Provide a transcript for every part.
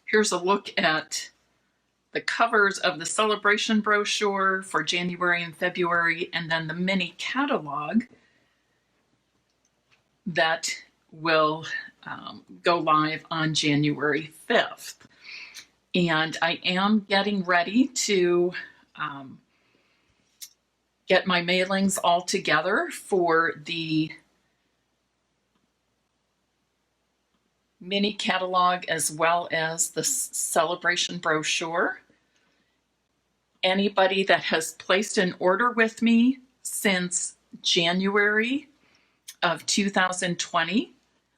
Here's a look at the covers of the celebration brochure for January and February, and then the mini catalog that will go live on January 5th. And I am getting ready to get my mailings all together for the mini catalog as well as the celebration brochure. Anybody that has placed an order with me since January of 2020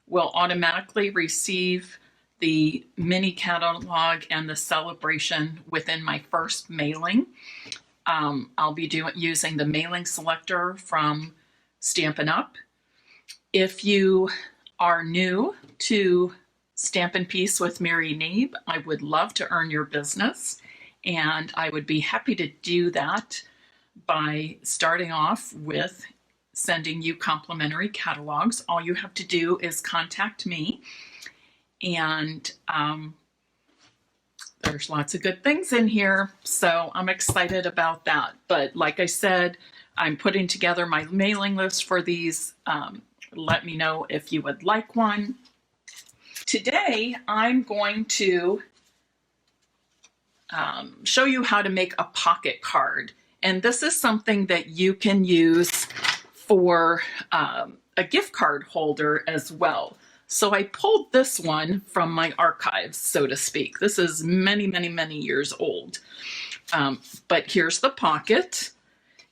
will automatically receive the mini catalog and the celebration within my first mailing. I'll be using the mailing selector from Stampin' Up. If you are new to Stampin' Piece with Mary Knabe, I would love to earn your business, and I would be happy to do that by starting off with sending you complimentary catalogs. All you have to do is contact me, and there's lots of good things in here, so I'm excited about that. But like I said, I'm putting together my mailing list for these. Let me know if you would like one. Today, I'm going to show you how to make a pocket card. And this is something that you can use for a gift card holder as well. So I pulled this one from my archives, so to speak. This is many, many, many years old. But here's the pocket,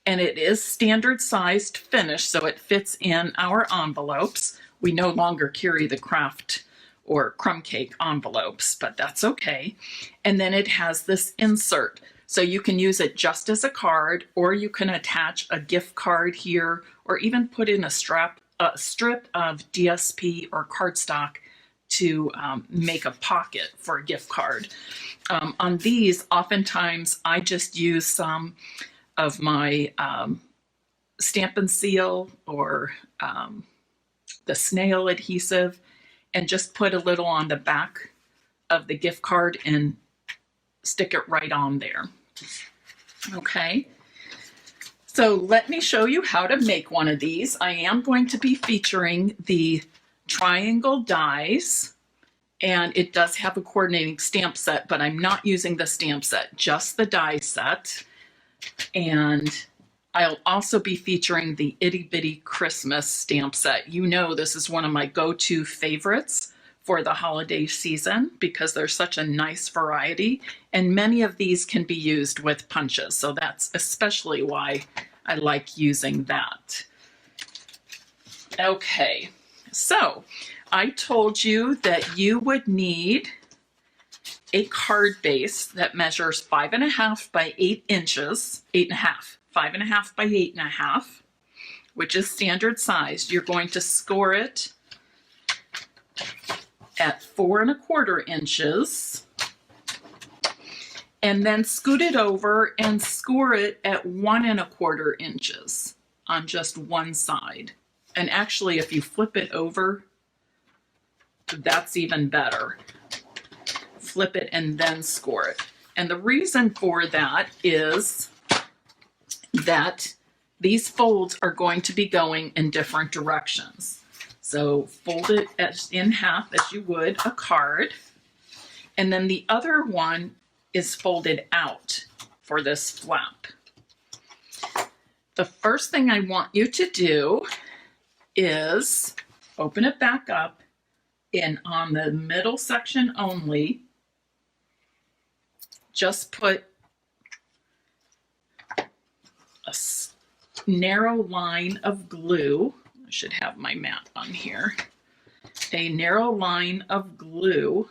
and it is standard sized finish, so it fits in our envelopes. We no longer carry the craft or crumb cake envelopes, but that's okay. And then it has this insert. So you can use it just as a card, or you can attach a gift card here, or even put in a strip of DSP or cardstock to make a pocket for a gift card. On these, oftentimes I just use some of my Stampin' Seal or the snail adhesive, and just put a little on the back of the gift card and stick it right on there. Okay, so let me show you how to make one of these. I am going to be featuring the triangle dies, and it does have a coordinating stamp set, but I'm not using the stamp set, just the die set. And I'll also be featuring the Itty Bitty Christmas stamp set. You know, this is one of my go-to favorites for the holiday season because there's such a nice variety, and many of these can be used with punches. So that's especially why I like using that. Okay, so I told you that you would need a card base that measures 5.5 by 8 inches, 8.5, 5.5 by 8.5, which is standard size. You're going to score it at 4.25 inches, and then scoot it over and score it at 1.25 inches on just one side. And actually, if you flip it over, that's even better. Flip it and then score it. And the reason for that is that these folds are going to be going in different directions. So fold it in half as you would a card, and then the other one is folded out for this flap. The first thing I want you to do is open it back up, and on the middle section only, just put a narrow line of glue. I should have my mat on here. A narrow line of glue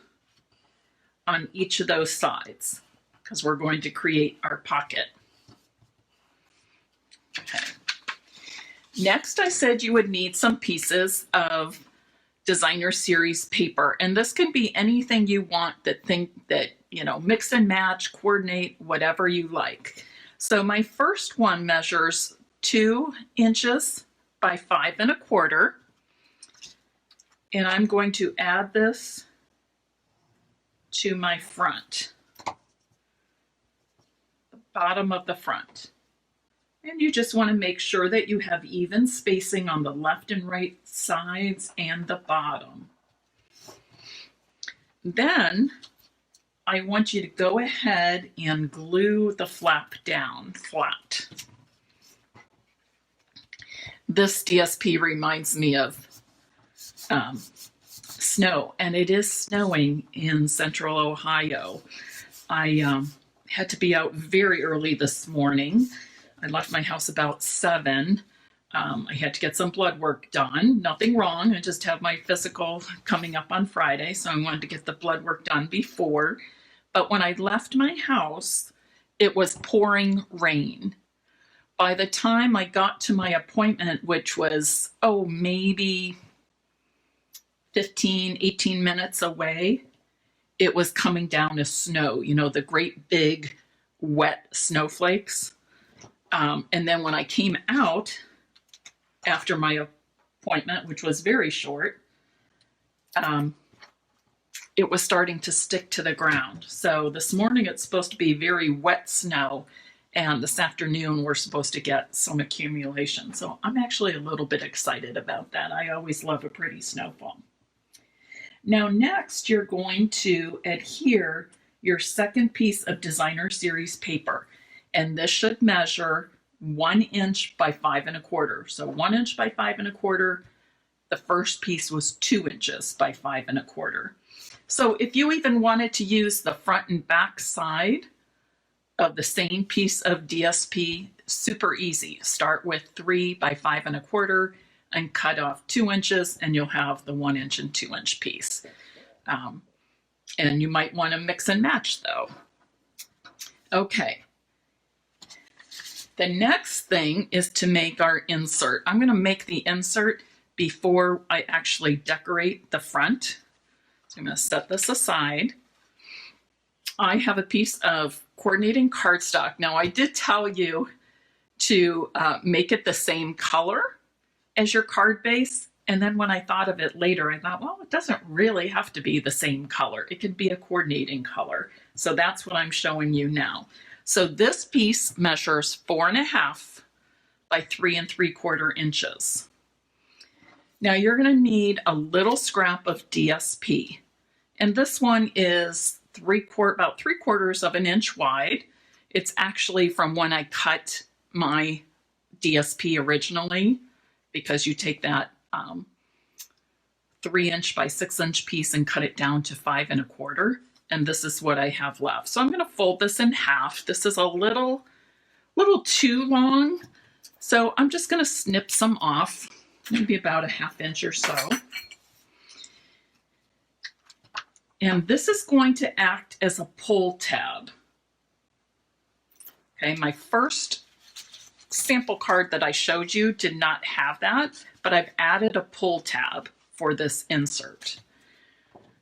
on each of those sides because we're going to create our pocket. Okay. Next, I said you would need some pieces of designer series paper, and this can be anything you want that mix and match, coordinate, whatever you like. So my first one measures 2 inches by 5.25, and I'm going to add this to my front, the bottom of the front. And you just want to make sure that you have even spacing on the left and right sides and the bottom. Then I want you to go ahead and glue the flap down flat. This DSP reminds me of snow, and it is snowing in central Ohio. I had to be out very early this morning. I left my house about 7. I had to get some blood work done. Nothing wrong. I just have my physical coming up on Friday, so I wanted to get the blood work done before. But when I left my house, it was pouring rain. By the time I got to my appointment, which was, maybe 15, 18 minutes away, it was coming down as snow, the great big wet snowflakes. And then when I came out after my appointment, which was very short, it was starting to stick to the ground. So this morning it's supposed to be very wet snow, and this afternoon we're supposed to get some accumulation. So I'm actually a little bit excited about that. I always love a pretty snowfall. Now next, you're going to adhere your second piece of Designer Series paper. And this should measure 1 inch by 5 1/4. So 1 inch by 5 1/4. The first piece was 2 inches by 5 1/4. So if you even wanted to use the front and back side of the same piece of DSP, super easy. Start with 3 by 5 1/4 and cut off 2 inches, and you'll have the 1 inch and 2 inch piece. And you might want to mix and match though. Okay. The next thing is to make our insert. I'm going to make the insert before I actually decorate the front. So I'm going to set this aside. I have a piece of coordinating cardstock. Now I did tell you to make it the same color as your card base. And then when I thought of it later, I thought, well, it doesn't really have to be the same color. It could be a coordinating color. So that's what I'm showing you now. So this piece measures 4 1/2 by 3 3/4 inches. Now you're going to need a little scrap of DSP. And this one is about 3/4 of an inch wide. It's actually from when I cut my DSP originally, because you take that 3 inch by 6 inch piece and cut it down to 5 1/4. And this is what I have left. So I'm going to fold this in half. This is a little too long. So I'm just going to snip some off, maybe about a 1/2 inch or so. And this is going to act as a pull tab. Okay, my first sample card that I showed you did not have that, but I've added a pull tab for this insert.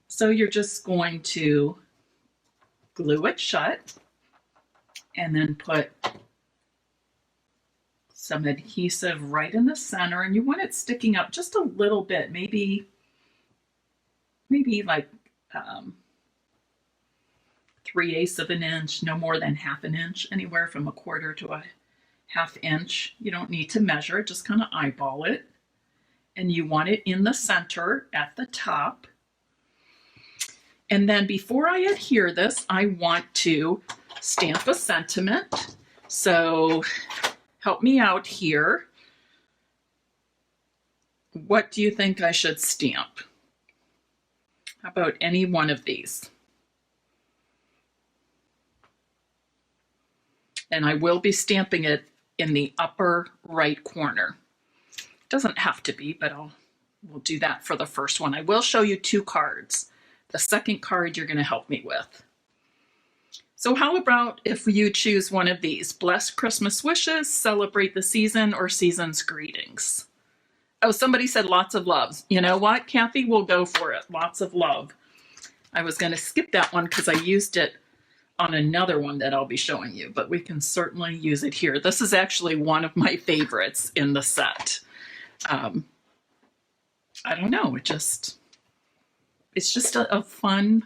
So you're just going to glue it shut and then put some adhesive right in the center, and you want it sticking up just a little bit, maybe like 3/8 of an inch, no more than 1/2 inch, anywhere from 1/4 to a 1/2 inch. You don't need to measure it, just kind of eyeball it. And you want it in the center at the top. And then before I adhere this, I want to stamp a sentiment. So help me out here. What do you think I should stamp? How about any one of these? And I will be stamping it in the upper right corner. It doesn't have to be, but we'll do that for the first one. I will show you 2 cards. The second card you're going to help me with. So how about if you choose one of these? Blessed Christmas wishes, celebrate the season, or season's greetings. Oh, somebody said lots of loves. You know what, Kathy? We'll go for it. Lots of love. I was going to skip that one because I used it on another one that I'll be showing you, but we can certainly use it here. This is actually one of my favorites in the set. I don't know, it's just a fun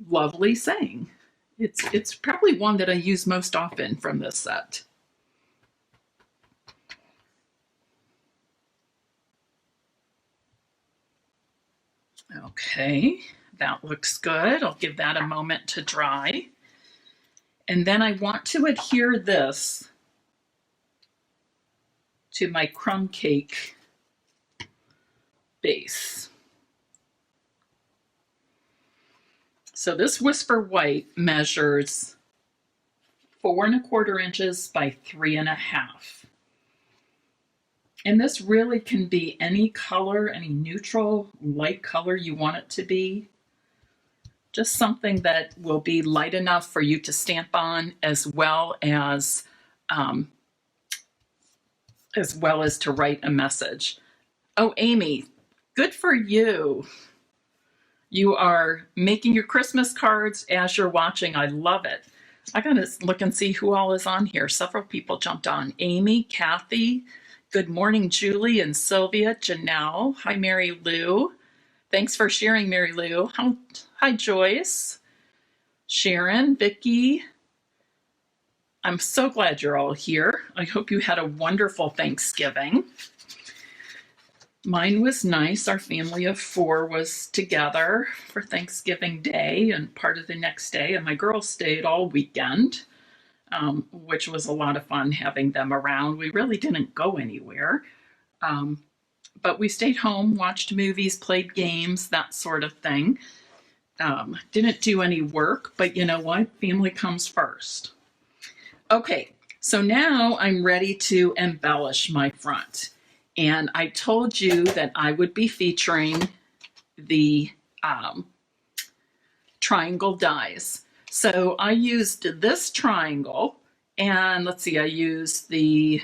lovely saying. It's probably one that I use most often from this set. Okay, that looks good. I'll give that a moment to dry. And then I want to adhere this to my crumb cake base. So this Whisper White measures 4¼ inches by 3½. And this really can be any color, any neutral, light color you want it to be. Just something that will be light enough for you to stamp on, as well as to write a message. Oh, Amy, good for you. You are making your Christmas cards as you're watching. I love it. I gotta look and see who all is on here. Several people jumped on. Amy, Kathy, good morning, Julie and Sylvia, Janelle. Hi, Mary Lou. Thanks for sharing, Mary Lou. Hi, Joyce, Sharon, Vicki. I'm so glad you're all here. I hope you had a wonderful Thanksgiving. Mine was nice. Our family of 4 was together for Thanksgiving Day and part of the next day, and my girls stayed all weekend, which was a lot of fun having them around. We really didn't go anywhere, but we stayed home, watched movies, played games, that sort of thing. Didn't do any work, but you know what? Family comes first. Okay, so now I'm ready to embellish my front. And I told you that I would be featuring the triangle dies. So I used this triangle, and let's see, I used the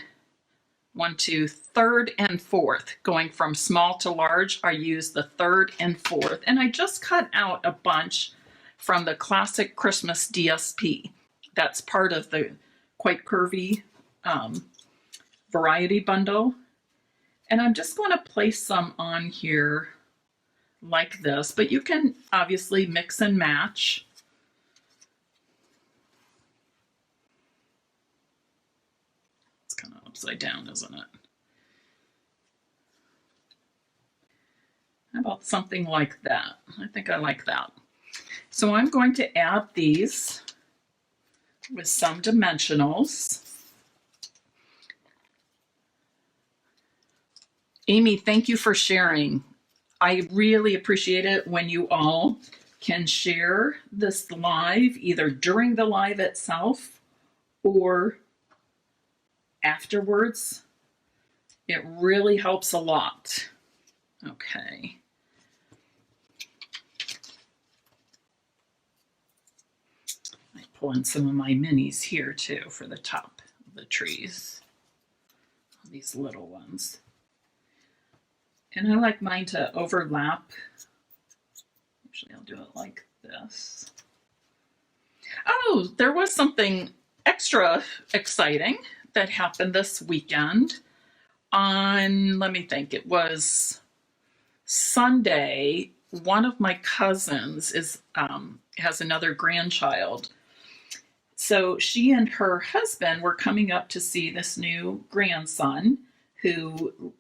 1, 2, 3rd and 4th. Going from small to large, I used the 3rd and 4th. And I just cut out a bunch from the Classic Christmas DSP. That's part of the quite curvy variety bundle. And I'm just going to place some on here like this, but you can obviously mix and match. It's kind of upside down, isn't it? How about something like that? I think I like that. So I'm going to add these with some dimensionals. Amy, thank you for sharing. I really appreciate it when you all can share this live, either during the live itself or afterwards. It really helps a lot. Okay. I pull in some of my minis here too for the top of the trees. These little ones. And I like mine to overlap. Usually I'll do it like this. Oh, there was something extra exciting that happened this weekend. On, let me think, it was Sunday. One of my cousins has another grandchild. So she and her husband were coming up to see this new grandson who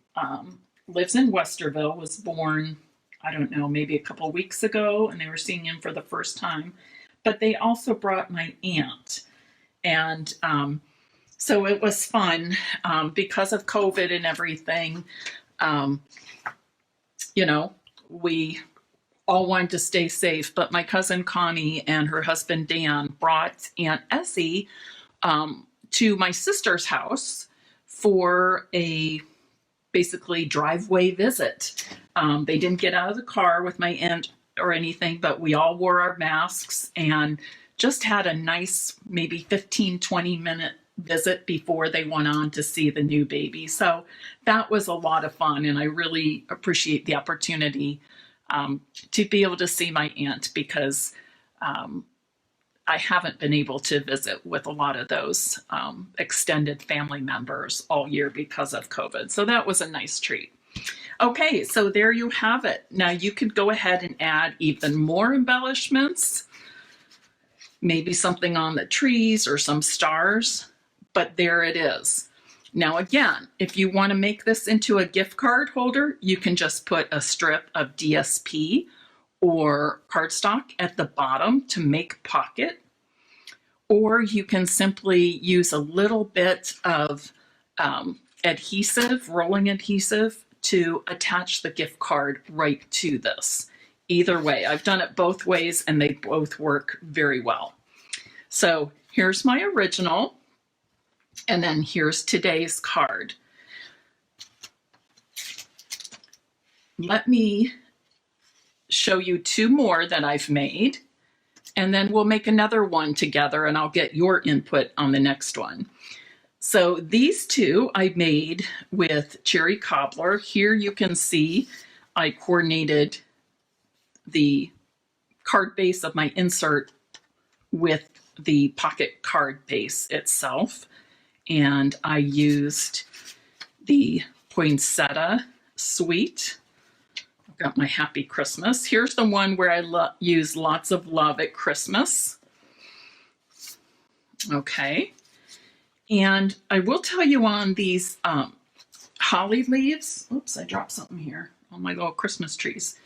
lives in Westerville, was born, I don't know, maybe a couple weeks ago, and they were seeing him for the first time. But they also brought my aunt. And so it was fun because of COVID and everything. You know, we all wanted to stay safe, but my cousin Connie and her husband Dan brought Aunt Essie to my sister's house for a basically driveway visit. They didn't get out of the car with my aunt or anything, but we all wore our masks and just had a nice maybe 15-20 minute visit before they went on to see the new baby. So that was a lot of fun, and I really appreciate the opportunity to be able to see my aunt, because I haven't been able to visit with a lot of those extended family members all year because of COVID. So that was a nice treat. Okay, so there you have it. Now you could go ahead and add even more embellishments, maybe something on the trees or some stars, but there it is. Now again, if you want to make this into a gift card holder, you can just put a strip of DSP or cardstock at the bottom to make pocket, or you can simply use a little bit of adhesive, rolling adhesive, to attach the gift card right to this. Either way, I've done it both ways and they both work very well. So here's my original, and then here's today's card. Let me show you two more that I've made, and then we'll make another one together and I'll get your input on the next one. So these two I made with cherry cobbler. Here you can see I coordinated the card base of my insert with the pocket card base itself. And I used the poinsettia suite. I've got my Happy Christmas. Here's the one where I use lots of love at Christmas. Okay. And I will tell you on these holly leaves, oops, I dropped something here on my little Christmas trees.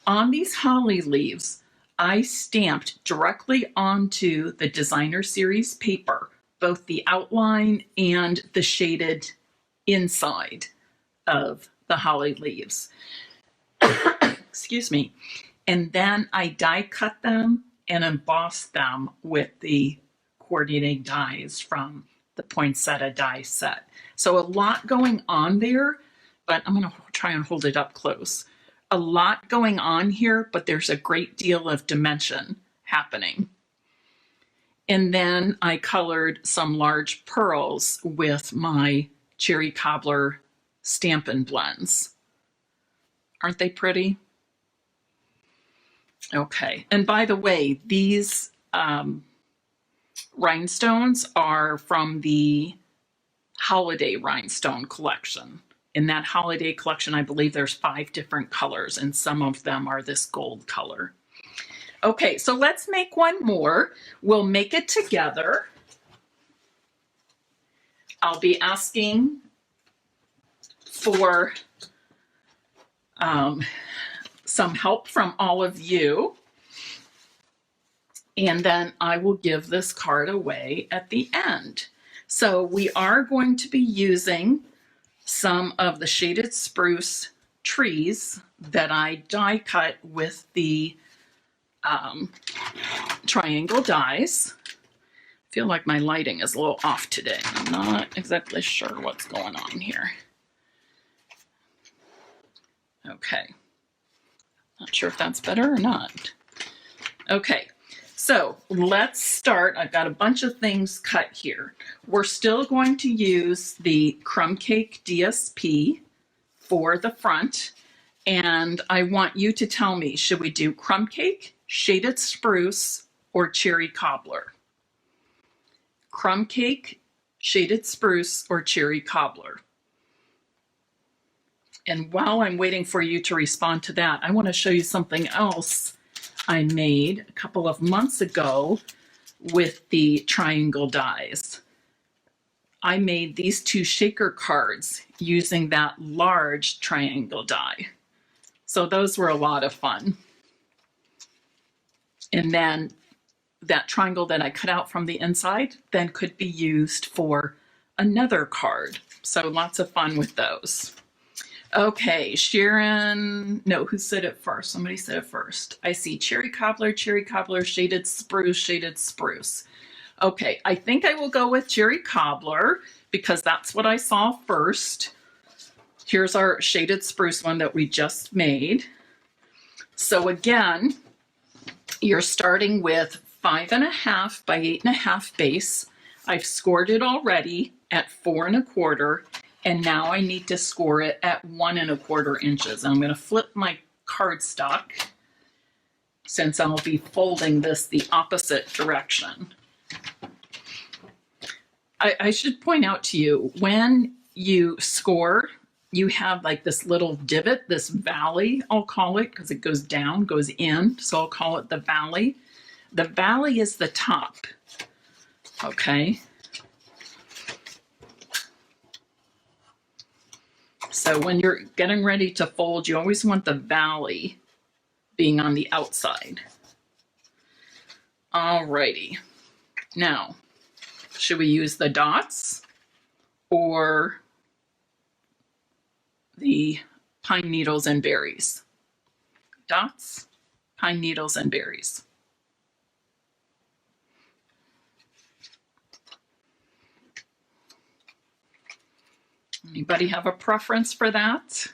On these holly leaves, I stamped directly onto the designer series paper, both the outline and the shaded inside of the holly leaves. Excuse me. And then I die cut them and embossed them with the coordinating dies from the poinsettia die set. So a lot going on there, but I'm going to try and hold it up close. A lot going on here, but there's a great deal of dimension happening. And then I colored some large pearls with my cherry cobbler Stampin' blends. Aren't they pretty? Okay, and by the way, these rhinestones are from the holiday rhinestone collection. In that holiday collection, I believe there's 5 different colors, and some of them are this gold color. Okay, so let's make one more. We'll make it together. I'll be asking for some help from all of you. And then I will give this card away at the end. So we are going to be using some of the shaded spruce trees that I die cut with the triangle dies. I feel like my lighting is a little off today. I'm not exactly sure what's going on here. Okay. Not sure if that's better or not. Okay. So let's start. I've got a bunch of things cut here. We're still going to use the crumb cake DSP for the front. And I want you to tell me, should we do crumb cake, shaded spruce, or cherry cobbler? Crumb cake, shaded spruce, or cherry cobbler? And while I'm waiting for you to respond to that, I want to show you something else I made a couple of months ago with the triangle dies. I made these 2 shaker cards using that large triangle die. So those were a lot of fun. And then that triangle that I cut out from the inside then could be used for another card. So lots of fun with those. Okay, Sharon, no, who said it first? Somebody said it first. I see cherry cobbler, shaded spruce. Okay, I think I will go with cherry cobbler because that's what I saw first. Here's our shaded spruce one that we just made. So again, you're starting with 5.5 by 8.5 base. I've scored it already at 4 1/4. And now I need to score it at 1 1/4 inches. I'm going to flip my cardstock since I'll be folding this the opposite direction. I should point out to you, when you score you have like this little divot, this valley, I'll call it, because it goes down, goes in. So I'll call it the valley. The valley is the top. Okay. So when you're getting ready to fold, you always want the valley being on the outside. Alrighty. Now, should we use the dots or the pine needles and berries? Dots, pine needles, and berries. Anybody have a preference for that?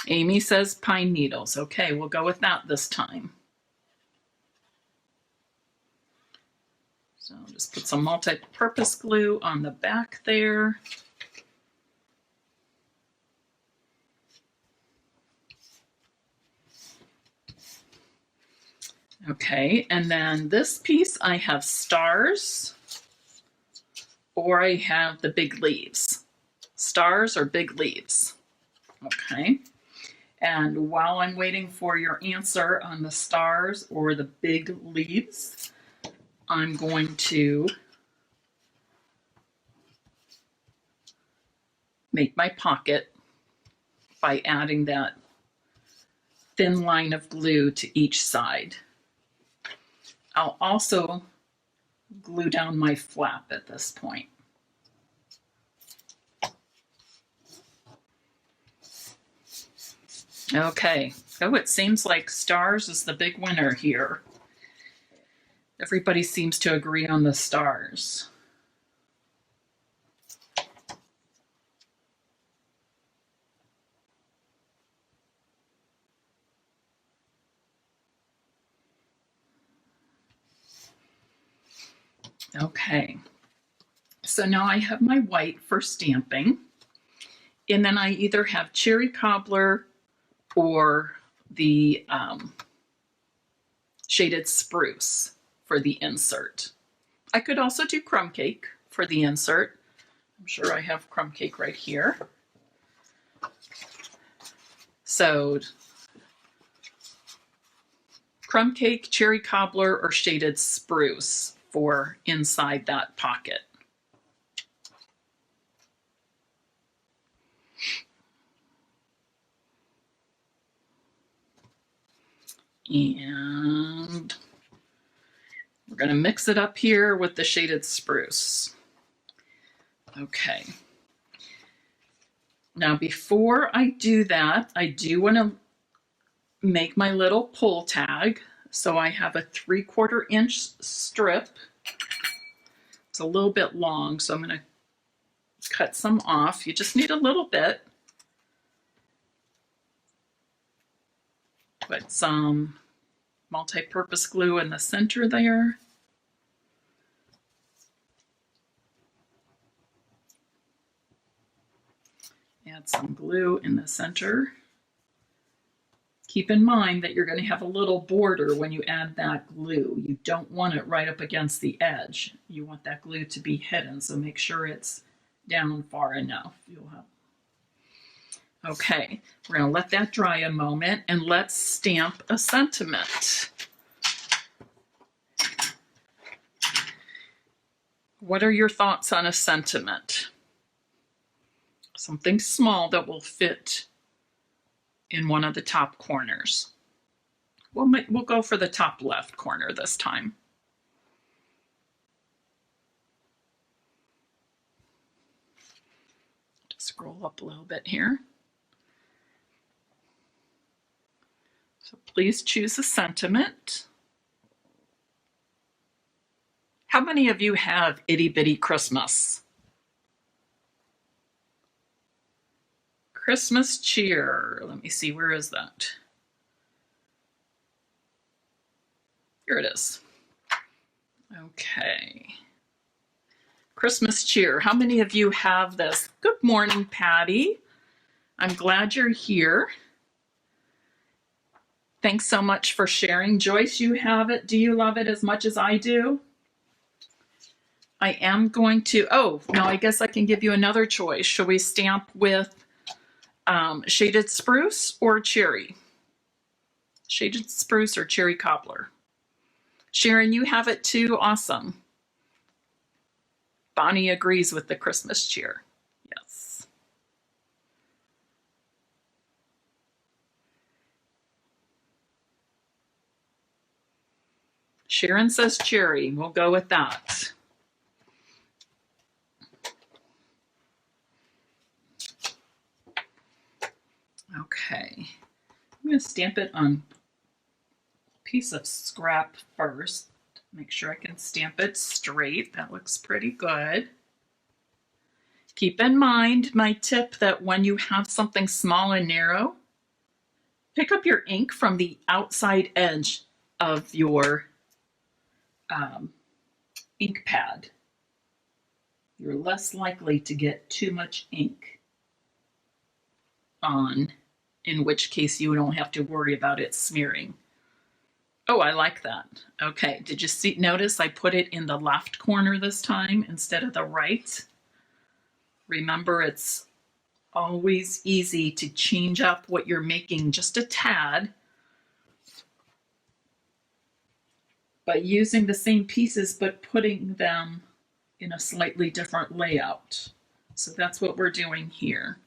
Amy says pine needles. Okay, we'll go with that this time. So I'll just put some multi-purpose glue on the back there. Okay, and then this piece I have stars, or I have the big leaves. Stars or big leaves. Okay, and while I'm waiting for your answer on the stars or the big leaves, I'm going to make my pocket by adding that thin line of glue to each side. I'll also glue down my flap at this point. Okay, oh, it seems like stars is the big winner here. Everybody seems to agree on the stars. Okay, so now I have my white for stamping, and then I either have cherry cobbler or the shaded spruce for the insert. I could also do crumb cake for the insert. I'm sure I have crumb cake right here. So crumb cake, cherry cobbler, or shaded spruce for inside that pocket. And we're going to mix it up here with the shaded spruce. Okay. Now, before I do that, I do want to make my little pull tag. So I have a 3/4 inch strip. It's a little bit long, so I'm going to cut some off. You just need a little bit. Put some multi-purpose glue in the center there. Add some glue in the center. Keep in mind that you're going to have a little border when you add that glue. You don't want it right up against the edge. You want that glue to be hidden, so make sure it's down far enough. You'll have. Okay, we're going to let that dry a moment, and let's stamp a sentiment. What are your thoughts on a sentiment? Something small that will fit in one of the top corners. We'll go for the top left corner this time. Just scroll up a little bit here. So please choose a sentiment. How many of you have Itty Bitty Christmas? Christmas cheer. Let me see, where is that? Here it is. Okay. Christmas cheer. How many of you have this? Good morning, Patty. I'm glad you're here. Thanks so much for sharing. Joyce, you have it. Do you love it as much as I do? I am going to, oh, now I guess I can give you another choice. Should we stamp with shaded spruce or cherry? Shaded spruce or cherry cobbler? Sharon, you have it too? Awesome. Bonnie agrees with the Christmas cheer. Yes. Sharon says cherry. We'll go with that. Okay. I'm going to stamp it on a piece of scrap first. Make sure I can stamp it straight. That looks pretty good. Keep in mind my tip that when you have something small and narrow, pick up your ink from the outside edge of your ink pad. You're less likely to get too much ink on, in which case you don't have to worry about it smearing. Oh, I like that. Okay, did you notice I put it in the left corner this time instead of the right? Remember, it's always easy to change up what you're making just a tad, but using the same pieces but putting them in a slightly different layout. So that's what we're doing here.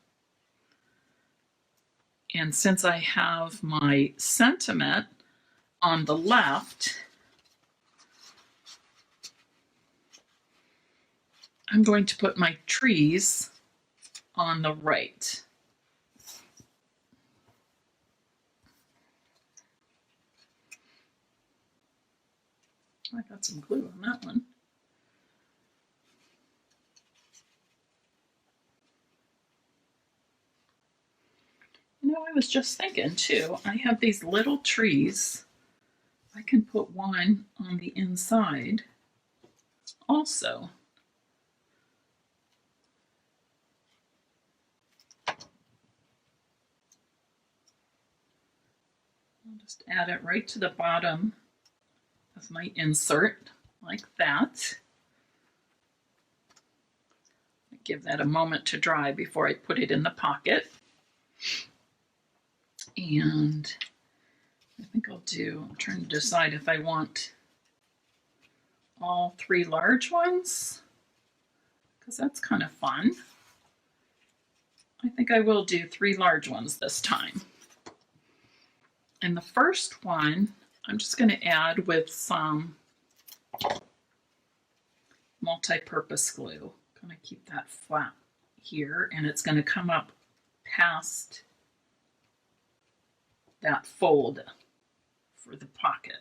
And since I have my sentiment on the left, I'm going to put my trees on the right. I got some glue on that one. You know, I was just thinking too, I have these little trees. I can put one on the inside also. I'll just add it right to the bottom of my insert like that. Give that a moment to dry before I put it in the pocket. And I think I'm trying to decide if I want all 3 large ones, because that's kind of fun. I think I will do 3 large ones this time. And the first one, I'm just going to add with some multi-purpose glue. I'm going to keep that flat here, and it's going to come up past that fold for the pocket.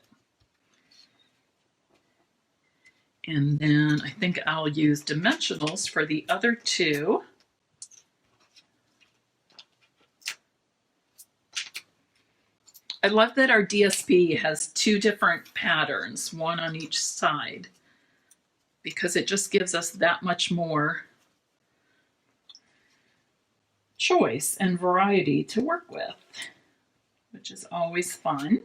And then I think I'll use dimensionals for the other 2. I love that our DSP has 2 different patterns, one on each side, because it just gives us that much more choice and variety to work with, which is always fun.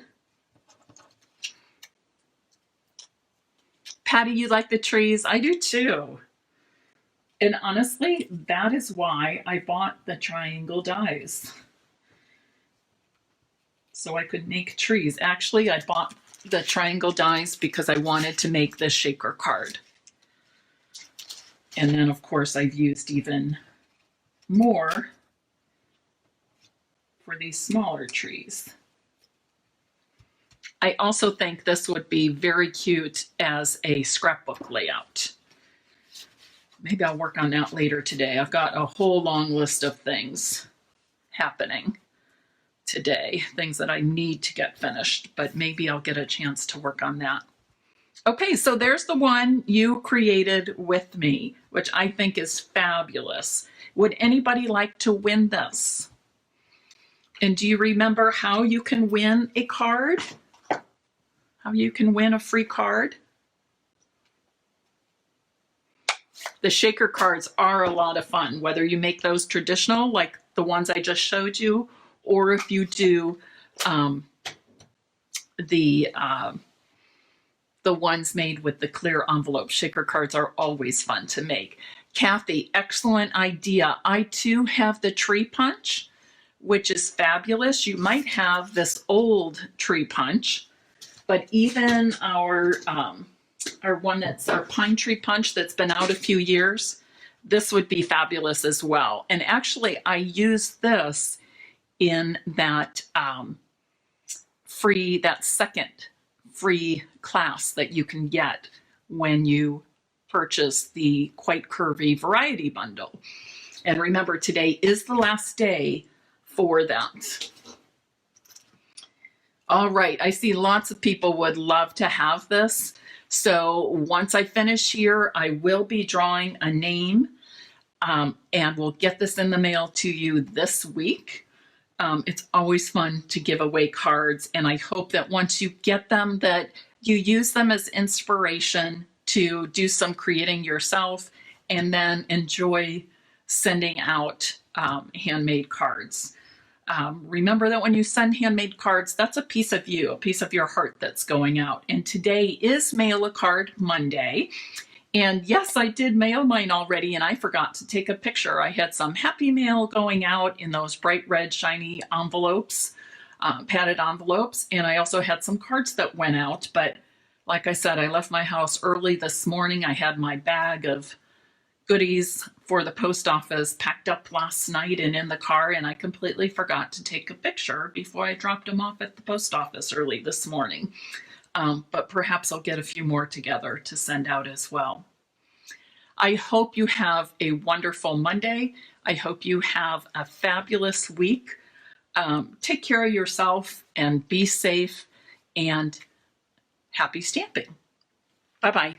Patty, you like the trees? I do too. And honestly, that is why I bought the triangle dies. So I could make trees. Actually, I bought the triangle dies because I wanted to make this shaker card. And then, of course, I've used even more for these smaller trees. I also think this would be very cute as a scrapbook layout. Maybe I'll work on that later today. I've got a whole long list of things happening today, things that I need to get finished, but maybe I'll get a chance to work on that. Okay, so there's the one you created with me, which I think is fabulous. Would anybody like to win this? And do you remember how you can win a card? How you can win a free card? The shaker cards are a lot of fun, whether you make those traditional, like the ones I just showed you, or if you do the the ones made with the clear envelope. Shaker cards are always fun to make. Kathy, excellent idea. I too have the tree punch, which is fabulous. You might have this old tree punch, but even our one that's our pine tree punch that's been out a few years, this would be fabulous as well. And actually, I use this in that that second free class that you can get when you purchase the Quite Curvy Variety Bundle. And remember, today is the last day for that. All right, I see lots of people would love to have this. So once I finish here, I will be drawing a name and we'll get this in the mail to you this week. It's always fun to give away cards, and I hope that once you get them that you use them as inspiration to do some creating yourself and then enjoy sending out handmade cards. Remember that when you send handmade cards, that's a piece of you, a piece of your heart that's going out. And today is Mail a Card Monday. And yes, I did mail mine already, and I forgot to take a picture. I had some happy mail going out in those bright red shiny envelopes, padded envelopes, and I also had some cards that went out. But like I said, I left my house early this morning. I had my bag of goodies for the post office packed up last night and in the car, and I completely forgot to take a picture before I dropped them off at the post office early this morning. But perhaps I'll get a few more together to send out as well. I hope you have a wonderful Monday. I hope you have a fabulous week. Take care of yourself and be safe, and happy stamping. Bye-bye.